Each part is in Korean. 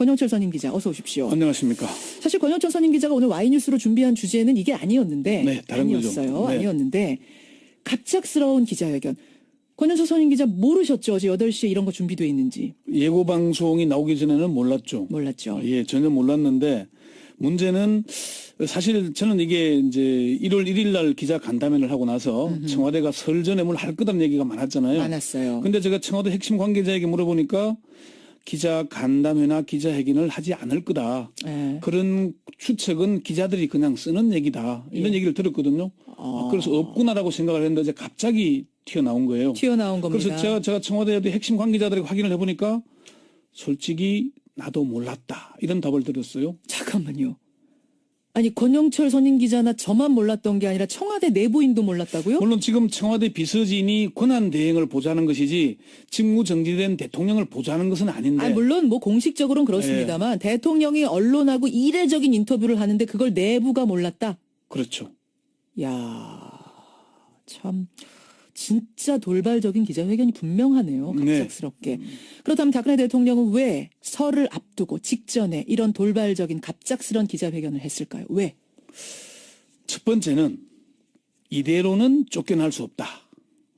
권영철 선임 기자 어서 오십시오. 안녕하십니까. 사실 권영철 선임 기자가 오늘 와이뉴스로 준비한 주제는 이게 아니었는데 네, 다른 아니었어요. 거죠. 네. 아니었는데 갑작스러운 기자회견. 권영철 선임 기자 모르셨죠? 어제 8시에 이런 거 준비돼 있는지. 예고 방송이 나오기 전에는 몰랐죠. 몰랐죠. 예, 전혀 몰랐는데 문제는 사실 저는 이게 이제 1월 1일 날 기자 간담회를 하고 나서 청와대가 설 전에 뭘 할 거다는 얘기가 많았잖아요. 많았어요. 근데 제가 청와대 핵심 관계자에게 물어보니까 기자 간담회나 기자회견을 하지 않을 거다. 예. 그런 추측은 기자들이 그냥 쓰는 얘기다. 이런 얘기를 들었거든요. 그래서 없구나라고 생각을 했는데 이제 갑자기 튀어나온 거예요. 튀어나온 겁니다. 그래서 제가 청와대 핵심 관계자들에게 확인을 해보니까 솔직히 나도 몰랐다. 이런 답을 드렸어요. 잠깐만요. 아니 권영철 선임 기자나 저만 몰랐던 게 아니라 청와대 내부인도 몰랐다고요? 물론 지금 청와대 비서진이 권한 대행을 보좌하는 것이지 직무 정지된 대통령을 보좌하는 것은 아닌데. 물론 뭐 공식적으로는 그렇습니다만 대통령이 언론하고 이례적인 인터뷰를 하는데 그걸 내부가 몰랐다. 그렇죠. 야, 참 진짜 돌발적인 기자회견이 분명하네요. 갑작스럽게. 그렇다면 박근혜 대통령은 왜 설을 앞두고 직전에 이런 돌발적인 갑작스런 기자회견을 했을까요? 왜? 첫 번째는 이대로는 쫓겨날 수 없다.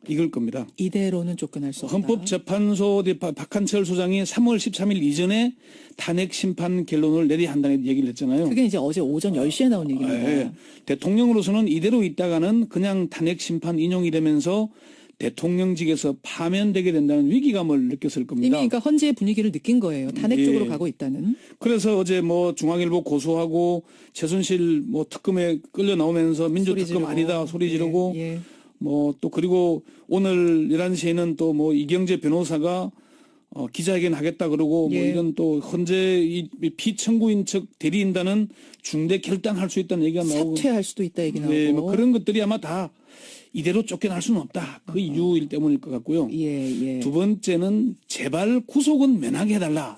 이걸 겁니다. 이대로는 쫓겨날 수 없다. 헌법재판소 박한철 소장이 3월 13일 이전에 탄핵 심판 결론을 내려야 한다는 얘기를 했잖아요. 그게 이제 어제 오전 10시에 나온 얘기입니다. 예. 대통령으로서는 이대로 있다가는 그냥 탄핵 심판 인용이 되면서 대통령직에서 파면되게 된다는 위기감을 느꼈을 겁니다. 이미 그러니까 헌재의 분위기를 느낀 거예요. 탄핵 예. 쪽으로 가고 있다는. 그래서 어제 뭐 중앙일보 고소하고 최순실 뭐 특검에 끌려 나오면서 민주특검 아니다 소리 지르고 예. 뭐 또 그리고 오늘 11시에는 또 뭐 이경재 변호사가 기자회견 하겠다 그러고 뭐 이런 또 헌재 이 피청구인 측 대리인단은 중대 결단할 수 있다는 얘기가 나오고 사퇴할 수도 있다 얘기 나오고. 네, 뭐 그런 것들이 아마 다 이대로 쫓겨날 수는 없다. 그 이유일 때문일 것 같고요. 예. 두 번째는 제발 구속은 면하게 해달라.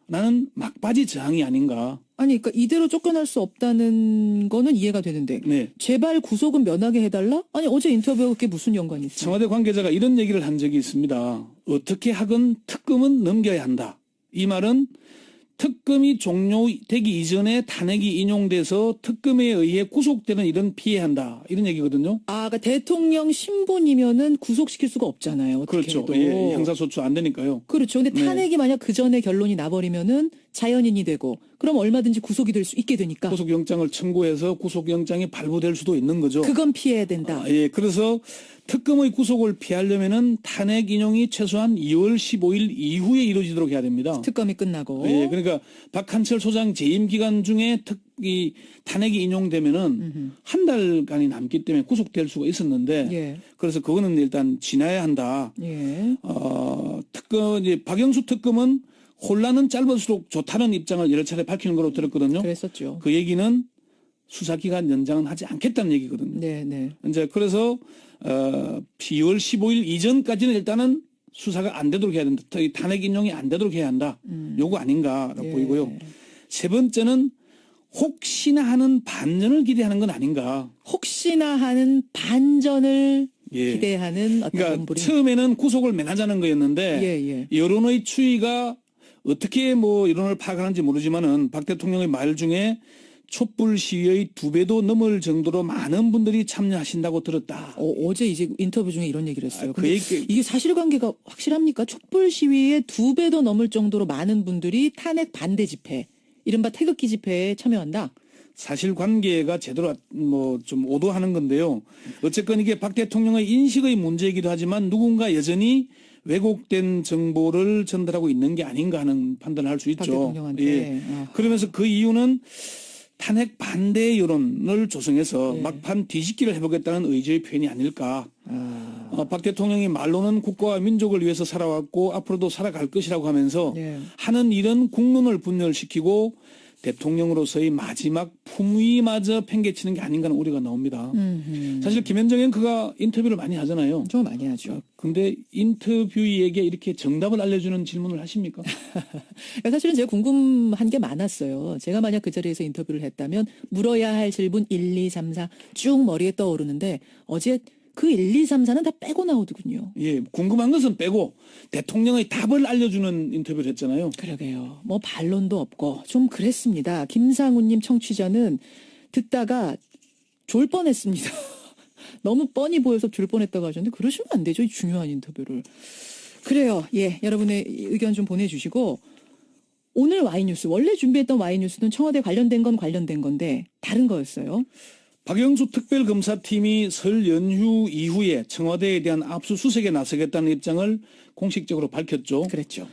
나는 막바지 저항이 아닌가. 아니, 그러니까 이대로 쫓겨날 수 없다는 거는 이해가 되는데 네. 제발 구속은 면하게 해달라? 아니 어제 인터뷰가 그게 무슨 연관이 있어요? 청와대 관계자가 이런 얘기를 한 적이 있습니다. 어떻게 하건 특검은 넘겨야 한다. 이 말은 특검이 종료되기 이전에 탄핵이 인용돼서 특검에 의해 구속되는 일은 피해야 한다. 이런 얘기거든요. 그러니까 대통령 신분이면은 구속시킬 수가 없잖아요. 그렇죠. 해도. 예, 형사소추 안 되니까요. 그렇죠. 근데 탄핵이 만약 그 전에 결론이 나버리면은 자연인이 되고 그럼 얼마든지 구속이 될 수 있게 되니까. 구속영장을 청구해서 구속영장이 발부될 수도 있는 거죠. 그건 피해야 된다. 예, 그래서 특검의 구속을 피하려면은 탄핵 인용이 최소한 2월 15일 이후에 이루어지도록 해야 됩니다. 특검이 끝나고. 예, 그러니까 박한철 소장 재임 기간 중에 이 탄핵이 인용되면은 한 달간이 남기 때문에 구속될 수가 있었는데, 예. 그래서 그거는 일단 지나야 한다. 예. 이제 박영수 특검은 혼란은 짧을수록 좋다는 입장을 여러 차례 밝히는 걸로 들었거든요. 그랬었죠. 그 얘기는 수사기간 연장은 하지 않겠다는 얘기거든요. 네. 이제 그래서 2월 15일 이전까지는 일단은 수사가 안 되도록 해야 된다. 탄핵 인용이 안 되도록 해야 한다. 요거 아닌가라고 예. 보이고요. 세 번째는 혹시나 하는 반전을 기대하는 건 아닌가. 혹시나 하는 반전을 예. 기대하는 어떤 그러니까 몸부림. 처음에는 구속을 면하자는 거였는데 예. 여론의 추이가 어떻게 뭐 여론을 파악하는지 모르지만은 박 대통령의 말 중에 촛불 시위의 2배도 넘을 정도로 많은 분들이 참여하신다고 들었다. 어제 이제 인터뷰 중에 이런 얘기를 했어요. 그 근데 얘기- 이게 사실관계가 확실합니까? 촛불 시위에 2배도 넘을 정도로 많은 분들이 탄핵 반대 집회, 이른바 태극기 집회에 참여한다. 사실관계가 제대로 뭐 좀 오도하는 건데요. 어쨌건 이게 박 대통령의 인식의 문제이기도 하지만 누군가 여전히 왜곡된 정보를 전달하고 있는 게 아닌가 하는 판단을 할 수 있죠. 박 대통령한테. 예. 아하. 그러면서 그 이유는 탄핵 반대 여론을 조성해서 예. 막판 뒤집기를 해보겠다는 의지의 표현이 아닐까. 박 대통령이 말로는 국가와 민족을 위해서 살아왔고 앞으로도 살아갈 것이라고 하면서 예. 하는 일은 국론을 분열시키고 대통령으로서의 마지막 품위마저 팽개치는 게 아닌가 하는 우려가 나옵니다. 사실 김현정은 그가 인터뷰를 많이 하잖아요. 좀 많이 하죠. 근데 인터뷰이에게 이렇게 정답을 알려주는 질문을 하십니까? 사실은 제가 궁금한 게 많았어요. 제가 만약 그 자리에서 인터뷰를 했다면 물어야 할 질문 1, 2, 3, 4 쭉 머리에 떠오르는데 어제 그 1, 2, 3, 4는 다 빼고 나오더군요. 예, 궁금한 것은 빼고 대통령의 답을 알려주는 인터뷰를 했잖아요. 그러게요. 뭐 반론도 없고 좀 그랬습니다. 김상훈님 청취자는 듣다가 졸 뻔했습니다. 너무 뻔히 보여서 졸 뻔했다고 하셨는데 그러시면 안 되죠. 이 중요한 인터뷰를. 그래요. 예, 여러분의 의견 좀 보내주시고 오늘 와이뉴스 원래 준비했던 와이뉴스는 청와대 관련된 건 관련된 건데 다른 거였어요. 박영수 특별검사팀이 설 연휴 이후에 청와대에 대한 압수수색에 나서겠다는 입장을 공식적으로 밝혔죠. 그랬죠.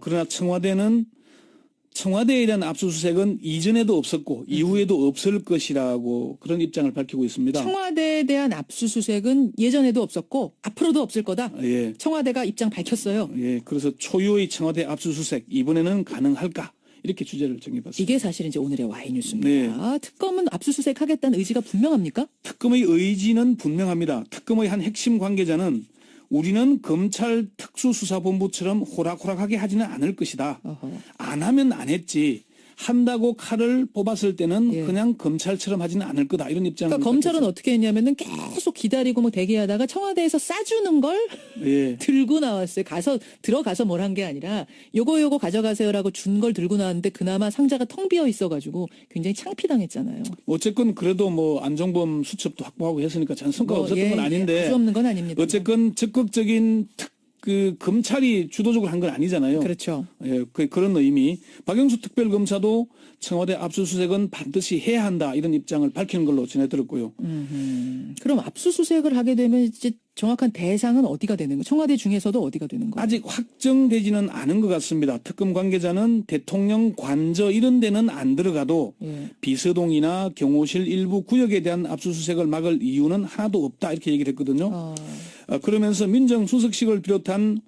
그러나 청와대에 대한 압수수색은 이전에도 없었고 이후에도 없을 것이라고 그런 입장을 밝히고 있습니다. 청와대에 대한 압수수색은 예전에도 없었고 앞으로도 없을 거다. 예. 청와대가 입장 밝혔어요. 예, 그래서 초유의 청와대 압수수색 이번에는 가능할까 이렇게 주제를 정해봤습니다. 이게 사실 이제 오늘의 와이뉴스입니다. 특검은 압수수색 하겠다는 의지가 분명합니까? 특검의 의지는 분명합니다. 특검의 한 핵심 관계자는 우리는 검찰 특수수사본부처럼 호락호락하게 하지는 않을 것이다. 어허. 안 하면 안 했지. 한다고 칼을 뽑았을 때는 예. 그냥 검찰처럼 하지는 않을 거다. 이런 입장을. 그러니까 검찰은 어떻게 했냐면은 계속 기다리고 뭐 대기하다가 청와대에서 싸주는 걸 예. 들고 나왔어요. 들어가서 뭘 한 게 아니라 요거 가져가세요라고 준 걸 들고 나왔는데 그나마 상자가 텅 비어 있어가지고 굉장히 창피당했잖아요. 어쨌건 그래도 뭐 안종범 수첩도 확보하고 했으니까 전 성과가 없었던 건 아닌데. 아주 없는 건 아닙니다. 어쨌건 적극적인 검찰이 주도적으로 한 건 아니잖아요. 그렇죠. 예, 그런 의미. 박영수 특별검사도 청와대 압수수색은 반드시 해야 한다 이런 입장을 밝히는 걸로 전해 들었고요. 그럼 압수수색을 하게 되면 이제 정확한 대상은 어디가 되는 거예요? 청와대 중에서도 어디가 되는 거예요? 아직 확정되지는 않은 것 같습니다. 특검 관계자는 대통령 관저 이런 데는 안 들어가도 예. 비서동이나 경호실 일부 구역에 대한 압수수색을 막을 이유는 하나도 없다 이렇게 얘기를 했거든요. 그러면서 민정수석실을 비롯한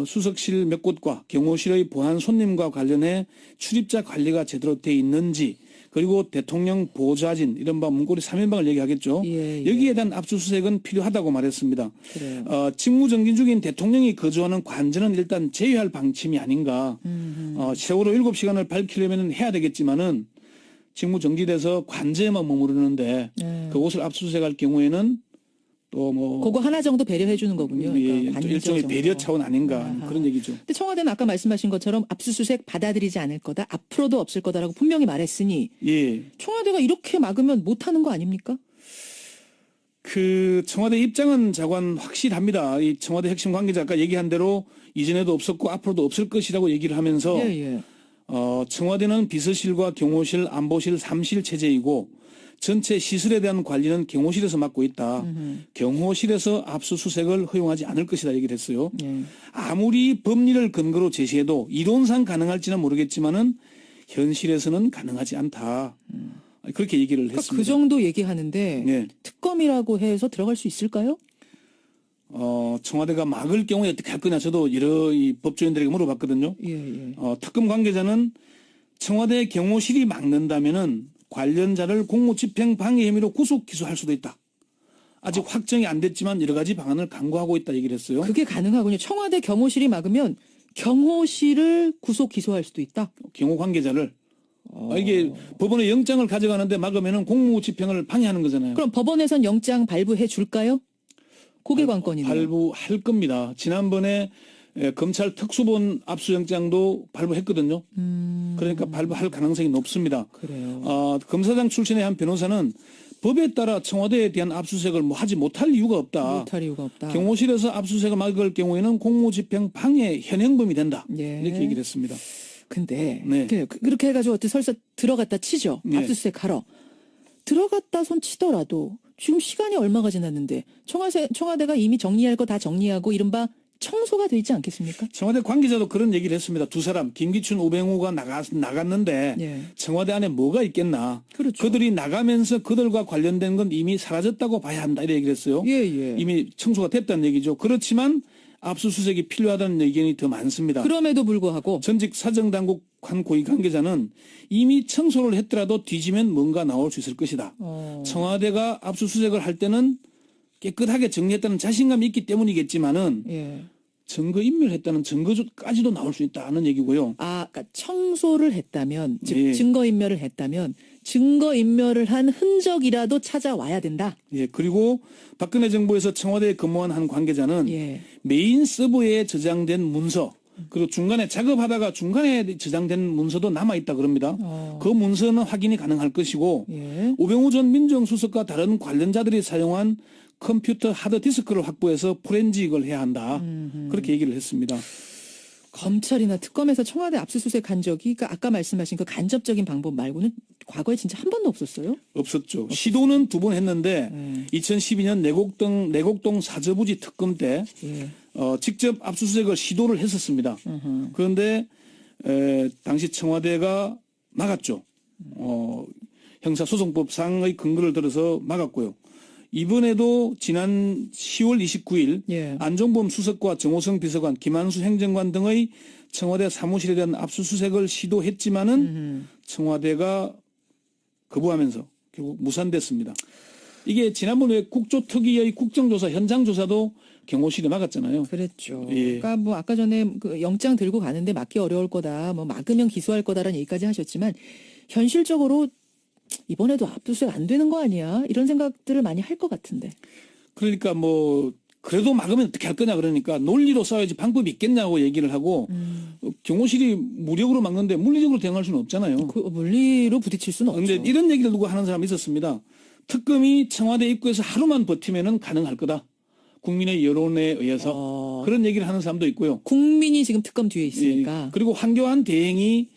수석실 몇 곳과 경호실의 보안 손님과 관련해 출입자 관리가 제대로 돼 있는지 그리고 대통령 보좌진 이른바 문고리 3인방을 얘기하겠죠. 예. 여기에 대한 압수수색은 필요하다고 말했습니다. 그래요. 직무정지 중인 대통령이 거주하는 관저는 일단 제외할 방침이 아닌가. 세월호 7시간을 밝히려면 해야 되겠지만은 직무정지돼서 관저에만 머무르는데 그곳을 압수수색할 경우에는 또 뭐 그거 하나 정도 배려해 주는 거군요. 예, 그러니까 또 일종의 정도. 배려 차원 아닌가 아하. 그런 얘기죠. 근데 청와대는 아까 말씀하신 것처럼 압수수색 받아들이지 않을 거다. 앞으로도 없을 거다라고 분명히 말했으니 예. 청와대가 이렇게 막으면 못하는 거 아닙니까? 청와대 입장은 자관 확실합니다. 이 청와대 핵심 관계자 아까 얘기한 대로 이전에도 없었고 앞으로도 없을 것이라고 얘기를 하면서 예. 청와대는 비서실과 경호실, 안보실 3실 체제이고 전체 시설에 대한 관리는 경호실에서 맡고 있다. 경호실에서 압수수색을 허용하지 않을 것이다 얘기를 했어요. 예. 아무리 법리를 근거로 제시해도 이론상 가능할지는 모르겠지만은 현실에서는 가능하지 않다. 그렇게 얘기를 그러니까 했습니다. 그 정도 얘기하는데 예. 특검이라고 해서 들어갈 수 있을까요? 청와대가 막을 경우에 어떻게 할 거냐 저도 여러 이 법조인들에게 물어봤거든요. 예. 특검 관계자는 청와대 경호실이 막는다면은 관련자를 공무집행 방해 혐의로 구속 기소할 수도 있다. 아직 확정이 안 됐지만 여러 가지 방안을 강구하고 있다 얘기를 했어요. 그게 가능하군요. 청와대 경호실이 막으면 경호실을 구속 기소할 수도 있다. 경호 관계자를 이게 법원에 영장을 가져가는데 막으면은 공무집행을 방해하는 거잖아요. 그럼 법원에선 영장 발부해 줄까요? 그게 관건이네요. 발부할 겁니다. 지난번에 검찰 특수본 압수영장도 발부했거든요. 그러니까 발부할 가능성이 높습니다. 그래요. 검사장 출신의 한 변호사는 법에 따라 청와대에 대한 압수수색을 하지 못할 이유가 없다. 못할 이유가 없다. 경호실에서 압수수색을 막을 경우에는 공무집행 방해 현행범이 된다. 예. 이렇게 얘기를 했습니다. 근데 네. 그렇게 해가지고 어떻게 설사 들어갔다 치죠. 네. 압수수색 하러. 들어갔다 손 치더라도 지금 시간이 얼마가 지났는데 청와대가 이미 정리할 거 다 정리하고 이른바 청소가 돼 있지 않겠습니까? 청와대 관계자도 그런 얘기를 했습니다. 두 사람 김기춘, 우병우가 나갔는데 예. 청와대 안에 뭐가 있겠나. 그렇죠. 그들이 나가면서 그들과 관련된 건 이미 사라졌다고 봐야 한다 이렇게 얘기를 했어요. 예. 이미 청소가 됐다는 얘기죠. 그렇지만 압수수색이 필요하다는 의견이 더 많습니다. 그럼에도 불구하고 전직 사정당국 한 고위 관계자는 이미 청소를 했더라도 뒤지면 뭔가 나올 수 있을 것이다. 청와대가 압수수색을 할 때는 깨끗하게 정리했다는 자신감이 있기 때문이겠지만은 예. 증거 인멸했다는 증거까지도 나올 수 있다는 얘기고요. 그러니까 청소를 했다면, 즉 예. 증거인멸을 했다면 증거인멸을 한 흔적이라도 찾아와야 된다. 예, 그리고 박근혜 정부에서 청와대에 근무한 한 관계자는 예. 메인 서버에 저장된 문서, 그리고 중간에 작업하다가 중간에 저장된 문서도 남아있다 그럽니다. 그 문서는 확인이 가능할 것이고 예. 우병우 전 민정수석과 다른 관련자들이 사용한 컴퓨터 하드디스크를 확보해서 포렌직을 해야 한다. 그렇게 얘기를 했습니다. 검찰이나 특검에서 청와대 압수수색 한 적이 그러니까 아까 말씀하신 그 간접적인 방법 말고는 과거에 진짜 한 번도 없었어요? 없었죠. 시도는 2번 했는데 2012년 내곡동 사저부지 특검 때 예. 직접 압수수색을 시도를 했었습니다. 그런데 당시 청와대가 막았죠. 형사소송법상의 근거를 들어서 막았고요. 이번에도 지난 10월 29일 예. 안종범 수석과 정호성 비서관, 김한수 행정관 등의 청와대 사무실에 대한 압수수색을 시도했지만은 청와대가 거부하면서 결국 무산됐습니다. 이게 지난번에 국조특위의 국정조사 현장조사도 경호실이 막았잖아요. 그랬죠. 예. 그러니까 뭐 아까 전에 그 영장 들고 가는데 막기 어려울 거다. 뭐 막으면 기소할 거다라는 얘기까지 하셨지만 현실적으로 이번에도 압수수색 안 되는 거 아니야? 이런 생각들을 많이 할 것 같은데. 그러니까 뭐 그래도 막으면 어떻게 할 거냐 그러니까 논리로 싸워야지 방법이 있겠냐고 얘기를 하고 경호실이 무력으로 막는데 물리적으로 대응할 수는 없잖아요. 그 물리로 부딪힐 수는 없죠. 그런데 이런 얘기를 누구 하는 사람이 있었습니다. 특검이 청와대 입구에서 하루만 버티면은 가능할 거다. 국민의 여론에 의해서 그런 얘기를 하는 사람도 있고요. 국민이 지금 특검 뒤에 있으니까. 예. 그리고 황교안 대행이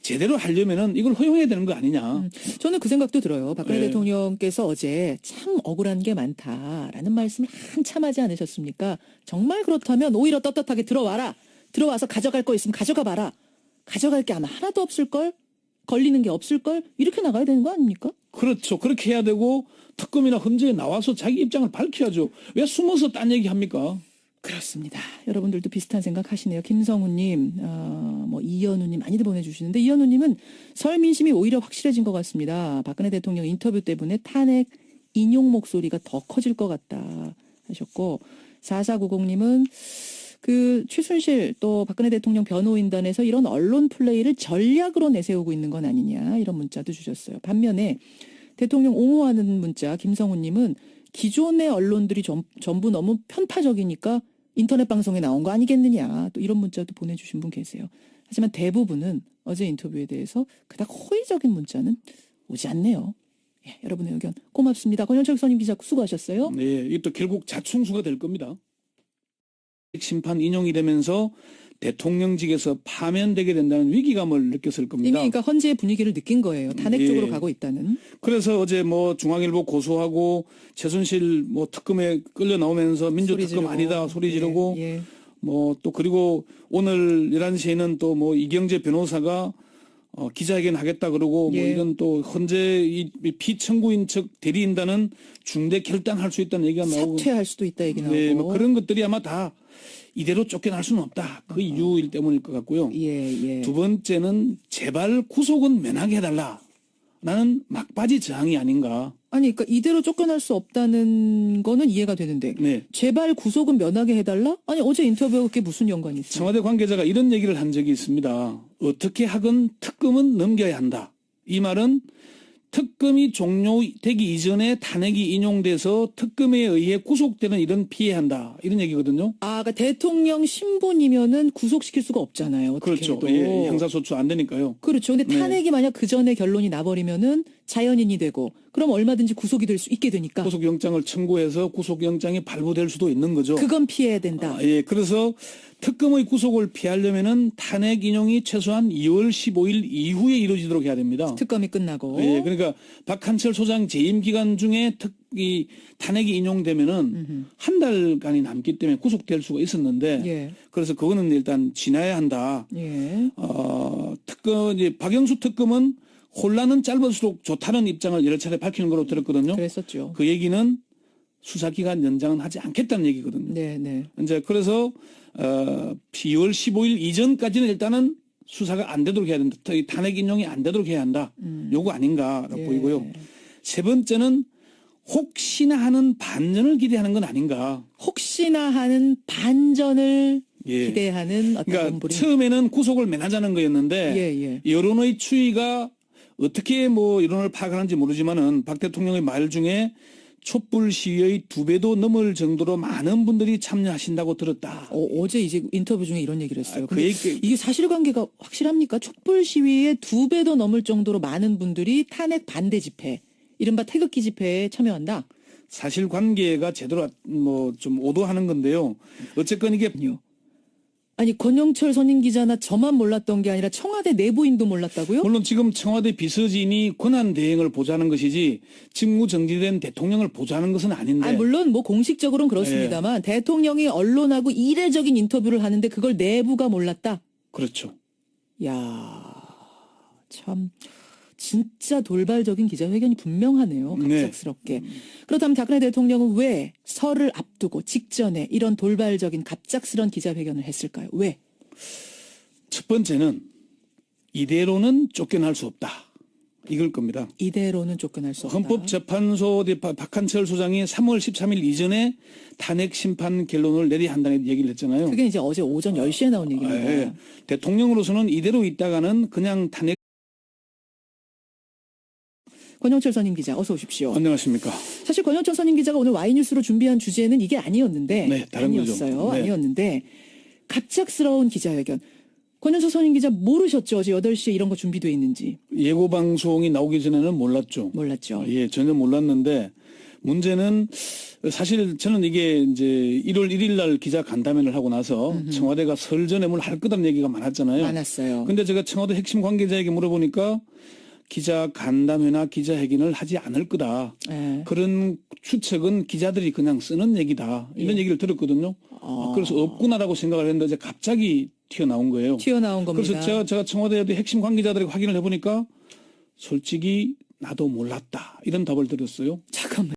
제대로 하려면은 이걸 허용해야 되는 거 아니냐. 저는 그 생각도 들어요. 박근혜 네. 대통령께서 어제 참 억울한 게 많다라는 말씀을 한참 하지 않으셨습니까? 정말 그렇다면 오히려 떳떳하게 들어와라. 들어와서 가져갈 거 있으면 가져가 봐라. 가져갈 게 아마 하나도 없을걸? 걸리는 게 없을걸? 이렇게 나가야 되는 거 아닙니까? 그렇죠. 그렇게 해야 되고 특검이나 헌재에 나와서 자기 입장을 밝혀야죠. 왜 숨어서 딴 얘기 합니까? 그렇습니다. 여러분들도 비슷한 생각 하시네요. 김성우님, 뭐 이현우님 많이들 보내주시는데 이현우님은 설 민심이 오히려 확실해진 것 같습니다. 박근혜 대통령 인터뷰 때문에 탄핵 인용 목소리가 더 커질 것 같다 하셨고 4490님은 그 최순실 또 박근혜 대통령 변호인단에서 이런 언론 플레이를 전략으로 내세우고 있는 건 아니냐 이런 문자도 주셨어요. 반면에 대통령 옹호하는 문자 김성우님은 기존의 언론들이 전부 너무 편파적이니까 인터넷 방송에 나온 거 아니겠느냐 또 이런 문자도 보내주신 분 계세요. 하지만 대부분은 어제 인터뷰에 대해서 그닥 호의적인 문자는 오지 않네요. 예, 여러분의 의견 고맙습니다. 권영철 선임 기자 수고하셨어요. 네, 이게 또 결국 자충수가 될 겁니다. 심판 인용이 되면서 대통령직에서 파면되게 된다는 위기감을 느꼈을 겁니다. 이미 그러니까 헌재의 분위기를 느낀 거예요. 탄핵 예. 쪽으로 가고 있다는. 그래서 어제 뭐 중앙일보 고소하고 최순실 뭐 특검에 끌려 나오면서 민주특검 아니다 소리 지르고 예, 예. 뭐 또 그리고 오늘 11시에는 또 뭐 이경재 변호사가 기자회견 하겠다 그러고 뭐 예. 이런 또 헌재 이 피청구인 측 대리인단은 중대 결단할 수 있다는 얘기가 나오고 사퇴할 수도 있다 얘기 나오고. 네, 뭐 그런 것들이 아마 다 이대로 쫓겨날 수는 없다. 그 이유일 때문일 것 같고요. 예, 예. 두 번째는 제발 구속은 면하게 해달라. 나는 막바지 저항이 아닌가. 아니, 그러니까 이대로 쫓겨날 수 없다는 거는 이해가 되는데 네. 제발 구속은 면하게 해달라? 아니 어제 인터뷰가 그게 무슨 연관이 있어요? 청와대 관계자가 이런 얘기를 한 적이 있습니다. 어떻게 하건 특검은 넘겨야 한다. 이 말은 특검이 종료되기 이전에 탄핵이 인용돼서 특검에 의해 구속되는 일은 피해야 한다. 이런 얘기거든요. 아, 그러니까 대통령 신분이면은 구속시킬 수가 없잖아요. 어떻게 그렇죠. 해도. 예, 형사소추 안 되니까요. 그렇죠. 근데 네. 탄핵이 만약 그 전에 결론이 나버리면은 자연인이 되고 그럼 얼마든지 구속이 될 수 있게 되니까 구속영장을 청구해서 구속영장이 발부될 수도 있는 거죠. 그건 피해야 된다. 예, 그래서 특검의 구속을 피하려면은 탄핵 인용이 최소한 2월 15일 이후에 이루어지도록 해야 됩니다. 특검이 끝나고. 예, 그러니까 박한철 소장 재임 기간 중에 이 탄핵이 인용되면은 한 달간이 남기 때문에 구속될 수가 있었는데, 예. 그래서 그거는 일단 지나야 한다. 예. 특검 이제 박영수 특검은 혼란은 짧을수록 좋다는 입장을 여러 차례 밝히는 걸로 들었거든요. 그랬었죠. 그 얘기는 수사기간 연장은 하지 않겠다는 얘기거든요. 네, 네. 이제 그래서 2월 15일 이전까지는 일단은 수사가 안 되도록 해야 된다. 탄핵 인용이 안 되도록 해야 한다. 요거 아닌가라고 예. 보이고요. 세 번째는 혹시나 하는 반전을 기대하는 건 아닌가. 혹시나 하는 반전을 예. 기대하는 어떤 그러니까 본부리. 처음에는 구속을 면하자는 거였는데 예. 여론의 추이가 어떻게 여론을 파악하는지 모르지만은 박 대통령의 말 중에 촛불 시위의 2배도 넘을 정도로 많은 분들이 참여하신다고 들었다. 어제 이제 인터뷰 중에 이런 얘기를 했어요. 그 근데 얘기- 이게 사실관계가 확실합니까? 촛불 시위에 2배도 넘을 정도로 많은 분들이 탄핵 반대 집회, 이른바 태극기 집회에 참여한다. 사실관계가 제대로 좀 오도하는 건데요. 어쨌건 이게 아니 권영철 선임 기자나 저만 몰랐던 게 아니라 청와대 내부인도 몰랐다고요? 물론 지금 청와대 비서진이 권한 대행을 보좌하는 것이지 직무 정지된 대통령을 보좌하는 것은 아닌데. 아, 물론 뭐 공식적으로는 그렇습니다만 대통령이 언론하고 이례적인 인터뷰를 하는데 그걸 내부가 몰랐다. 그렇죠. 야, 참 진짜 돌발적인 기자회견이 분명하네요. 네. 갑작스럽게. 그렇다면 박근혜 대통령은 왜 설을 앞두고 직전에 이런 돌발적인 갑작스런 기자회견을 했을까요? 왜? 첫 번째는 이대로는 쫓겨날 수 없다. 이걸 겁니다. 이대로는 쫓겨날 수 없다. 헌법재판소 박한철 소장이 3월 13일 이전에 탄핵 심판 결론을 내려야 한다는 얘기를 했잖아요. 그게 이제 어제 오전 10시에 나온 얘기입니다. 예. 대통령으로서는 이대로 있다가는 그냥 탄핵. 권영철 선임 기자 어서 오십시오. 안녕하십니까. 사실 권영철 선임 기자가 오늘 와이뉴스로 준비한 주제는 이게 아니었는데 네, 다른 거죠. 아니었어요. 네. 아니었는데 갑작스러운 기자회견. 권영철 선임 기자 모르셨죠? 어제 8시에 이런 거 준비돼 있는지. 예고 방송이 나오기 전에는 몰랐죠. 몰랐죠. 예, 전혀 몰랐는데 문제는 사실 저는 이게 이제 1월 1일 날 기자 간담회를 하고 나서 청와대가 설 전에 뭘 할 거다는 얘기가 많았잖아요. 많았어요. 근데 제가 청와대 핵심 관계자에게 물어보니까 기자 간담회나 기자회견을 하지 않을 거다. 예. 그런 추측은 기자들이 그냥 쓰는 얘기다. 이런 얘기를 들었거든요. 그래서 없구나라고 생각을 했는데 이제 갑자기 튀어나온 거예요. 튀어나온 겁니다. 그래서 제가 청와대 핵심 관계자들에게 확인을 해보니까 솔직히 나도 몰랐다. 이런 답을 드렸어요. 잠깐만.